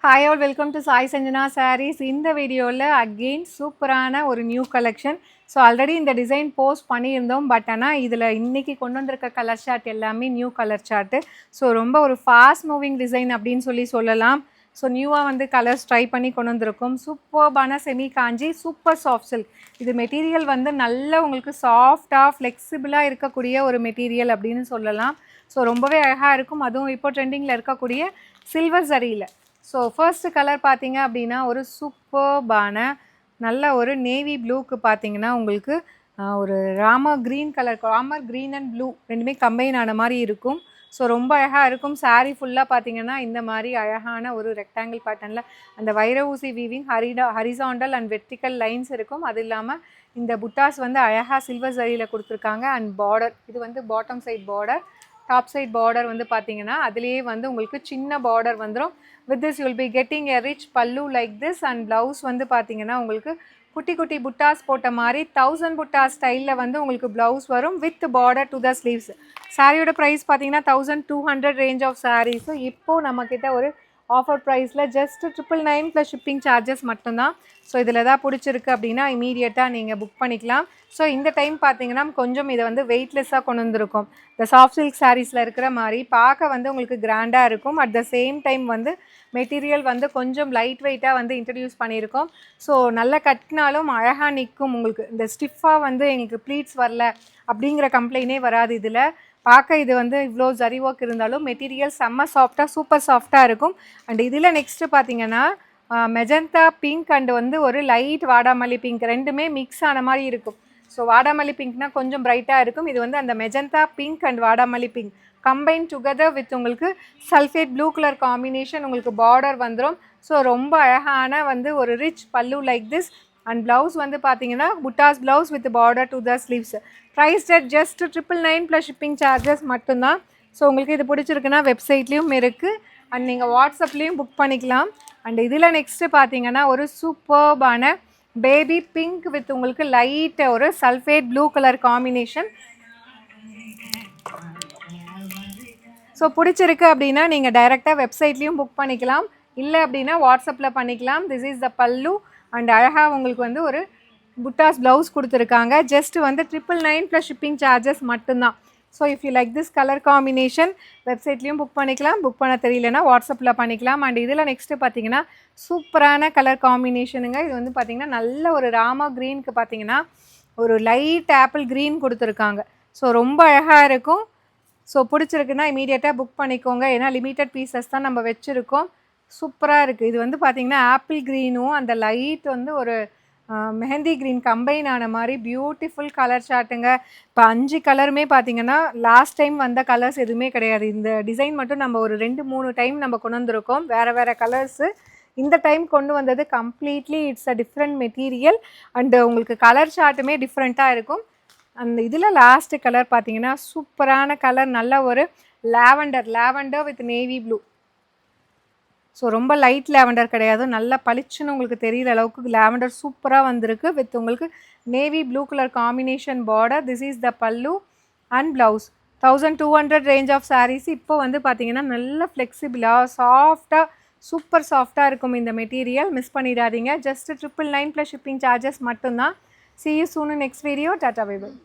Hi all, welcome to Sai Sanjana Sarees. இந்த வீடியோவில் again சூப்பரான ஒரு நியூ கலெக்ஷன். ஸோ ஆல்ரெடி இந்த டிசைன் போஸ்ட் பண்ணியிருந்தோம். பட் ஆனால் இதில் இன்றைக்கி கொண்டு வந்திருக்க கலர் சார்ட் எல்லாமே நியூ கலர் சார்ட்டு. ஸோ ரொம்ப ஒரு ஃபாஸ்ட் மூவிங் டிசைன் அப்படின்னு சொல்லலாம். ஸோ நியூவாக வந்து கலர்ஸ் ட்ரை பண்ணி கொண்டு வந்திருக்கோம். சூப்பர்பான செமி காஞ்சி சூப்பர் சாஃப்ட் சில்க். இது மெட்டீரியல் வந்து நல்ல உங்களுக்கு சாஃப்டாக ஃப்ளெக்சிபிளாக இருக்கக்கூடிய ஒரு மெட்டீரியல் அப்படின்னு சொல்லலாம். ஸோ ரொம்பவே அழகாக இருக்கும். அதுவும் இப்போ ட்ரெண்டிங்கில் இருக்கக்கூடிய சில்வர் சரியில். ஸோ ஃபர்ஸ்ட்டு கலர் பார்த்தீங்க அப்படின்னா ஒரு சூப்பர்பான நல்ல ஒரு நேவி ப்ளூக்கு பார்த்தீங்கன்னா உங்களுக்கு ஒரு Ramar green colour, Ramar green and blue ரெண்டுமே கம்பைன் ஆன மாதிரி இருக்கும். ஸோ ரொம்ப அழகாக இருக்கும். சாரீ ஃபுல்லாக பார்த்தீங்கன்னா இந்த மாதிரி அழகான ஒரு ரெக்டாங்கிள் பேட்டர்னில் அந்த வைர ஊசி weaving horizontal and vertical lines இருக்கும். அது இல்லாமல் இந்த புட்டாஸ் வந்து அழகாக சில்வர் சரியில் கொடுத்துருக்காங்க. அண்ட் பார்டர் இது வந்து bottom side border, top side border வந்து பார்த்தீங்கன்னா அதுலேயே வந்து உங்களுக்கு சின்ன பார்டர் வந்துடும். with this you will be getting a rich pallu like this and blouse வந்து பார்த்தீங்கன்னா உங்களுக்கு குட்டி குட்டி புட்டாஸ் போட்ட மாதிரி 1000 புட்டாஸ் ஸ்டைலில் வந்து உங்களுக்கு ப்ளவுஸ் வரும் with border to the sleeves. சாரியோட ப்ரைஸ் பார்த்தீங்கன்னா 1200 ரேஞ்ச் ஆஃப் சாரீ. ஸோ இப்போது நம்மக்கிட்ட ஒரு ஆஃபர் ப்ரைஸில் ஜஸ்ட் 999 ப்ளஸ் ஷிப்பிங் சார்ஜஸ் மட்டும்தான். ஸோ இதில் எதாவது பிடிச்சிருக்கு அப்படின்னா இமீடியட்டாக நீங்கள் புக் பண்ணிக்கலாம். ஸோ இந்த டைம் பார்த்தீங்கன்னா கொஞ்சம் இதை வந்து வெயிட்லெஸ்ஸாக கொண்டு வந்திருக்கும். இந்த சாஃப்ட் சில்க் சாரீஸில் இருக்கிற மாதிரி பார்க்க வந்து உங்களுக்கு கிராண்டாக இருக்கும். அட் த சேம் டைம் வந்து மெட்டீரியல் வந்து கொஞ்சம் லைட் வெயிட்டாக வந்து இன்ட்ரடியூஸ் பண்ணியிருக்கோம். ஸோ நல்லா கட்டினாலும் அழகாக நிற்கும். உங்களுக்கு இந்த ஸ்டிஃபாக வந்து எங்களுக்கு ப்ளீட்ஸ் வரல அப்படிங்கிற கம்ப்ளைண்டே வராது. இதில் பார்க்க இது வந்து இவ்வளோ ஜரி ஒர்க் இருந்தாலும் மெட்டீரியல் செம்ம சாஃப்டாக சூப்பர் சாஃப்டாக இருக்கும். அண்ட் இதில் நெக்ஸ்ட்டு பார்த்தீங்கன்னா மெஜந்தா பிங்க் அண்ட் வந்து ஒரு லைட் வாடாமல்லி பிங்க் ரெண்டுமே மிக்ஸ் ஆன மாதிரி இருக்கும். ஸோ வாடாமல்லி பிங்க்னால் கொஞ்சம் பிரைட்டாக இருக்கும். இது வந்து அந்த மெஜந்தா பிங்க் அண்ட் வாடாமல்லி பிங்க் கம்பைன் டுகெதர் வித் உங்களுக்கு சல்ஃபேட் ப்ளூ கலர் காம்பினேஷன் உங்களுக்கு பார்டர் வந்துடும். ஸோ ரொம்ப அழகான வந்து ஒரு ரிச் பல்லு லைக் திஸ். அண்ட் ப்ளவுஸ் வந்து பார்த்தீங்கன்னா புட்டாஸ் blouse with border to the sleeves. Price at just 999 plus shipping charges மட்டும்தான். ஸோ உங்களுக்கு இது பிடிச்சிருக்குன்னா வெப்சைட்லேயும் இருக்குது அண்ட் நீங்கள் வாட்ஸ்அப்லேயும் புக் பண்ணிக்கலாம். அண்ட் இதில் நெக்ஸ்ட்டு பார்த்தீங்கன்னா ஒரு சூப்பர்பான பேபி பிங்க் வித் உங்களுக்கு லைட் ஒரு sulphate blue colour combination. So பிடிச்சிருக்கு அப்படின்னா நீங்கள் டைரெக்டாக வெப்சைட்லேயும் புக் பண்ணிக்கலாம், இல்லை அப்படின்னா வாட்ஸ்அப்பில் பண்ணிக்கலாம். This is the pallu and அழகாக உங்களுக்கு வந்து ஒரு புட்டாஸ் ப்ளவுஸ் கொடுத்துருக்காங்க. ஜஸ்ட்டு வந்து 999 ப்ளஸ் ஷிப்பிங் சார்ஜஸ் மட்டும்தான். So if you like this colour combination வெப்சைட்லேயும் புக் பண்ணிக்கலாம், புக் பண்ண தெரியலனா வாட்ஸ்அப்பில் பண்ணிக்கலாம். அண்ட் இதில் நெக்ஸ்ட்டு பார்த்தீங்கன்னா சூப்பரான கலர் காம்பினேஷனுங்க. இது வந்து பார்த்திங்கன்னா நல்ல ஒரு ராமா க்ரீனுக்கு பார்த்தீங்கன்னா ஒரு லைட் ஆப்பிள் க்ரீன் கொடுத்துருக்காங்க. ஸோ ரொம்ப அழகாக இருக்கும். ஸோ பிடிச்சிருக்குன்னா இமீடியட்டாக புக் பண்ணிக்கோங்க. ஏன்னா லிமிட்டட் பீசஸ் தான் நம்ம வச்சுருக்கோம். சூப்பராக இருக்குது. இது வந்து பார்த்திங்கன்னா ஆப்பிள் க்ரீனும் அந்த லைட் வந்து ஒரு மெஹந்தி க்ரீன் கம்பைன் ஆன மாதிரி பியூட்டிஃபுல் கலர் சார்ட்டுங்க. இப்போ 5 கலருமே பார்த்திங்கன்னா லாஸ்ட் டைம் வந்த கலர்ஸ் எதுவுமே கிடையாது. இந்த டிசைன் மட்டும் நம்ம ஒரு 2-3 டைம் நம்ம கொண்டு வந்திருக்கோம் வேறு கலர்ஸு. இந்த டைம் கொண்டு வந்தது completely it's a different material and உங்களுக்கு கலர் சார்ட்டுமே டிஃப்ரெண்ட்டாக இருக்கும். அந்த இதில் லாஸ்ட்டு கலர் பார்த்தீங்கன்னா சூப்பரான கலர், நல்ல ஒரு lavender with navy blue. So ரொம்ப லைட் லாவெண்டர் கிடையாது, நல்லா பளிச்சுன்னு உங்களுக்கு தெரிகிற அளவுக்கு லாவெண்டர் சூப்பராக வந்திருக்கு வித் உங்களுக்கு navy blue colour combination border. This is the pallu and blouse. 1200 range of saris. இப்போ வந்து பார்த்தீங்கன்னா நல்ல ஃப்ளெக்சிபிளாக சாஃப்டாக சூப்பர் சாஃப்டாக இருக்கும் இந்த மெட்டீரியல். மிஸ் பண்ணிடாதீங்க. ஜஸ்ட் 999 ப்ளஸ் ஷிப்பிங் சார்ஜஸ் மட்டும்தான். See you soon in next video. Tata, bye bye.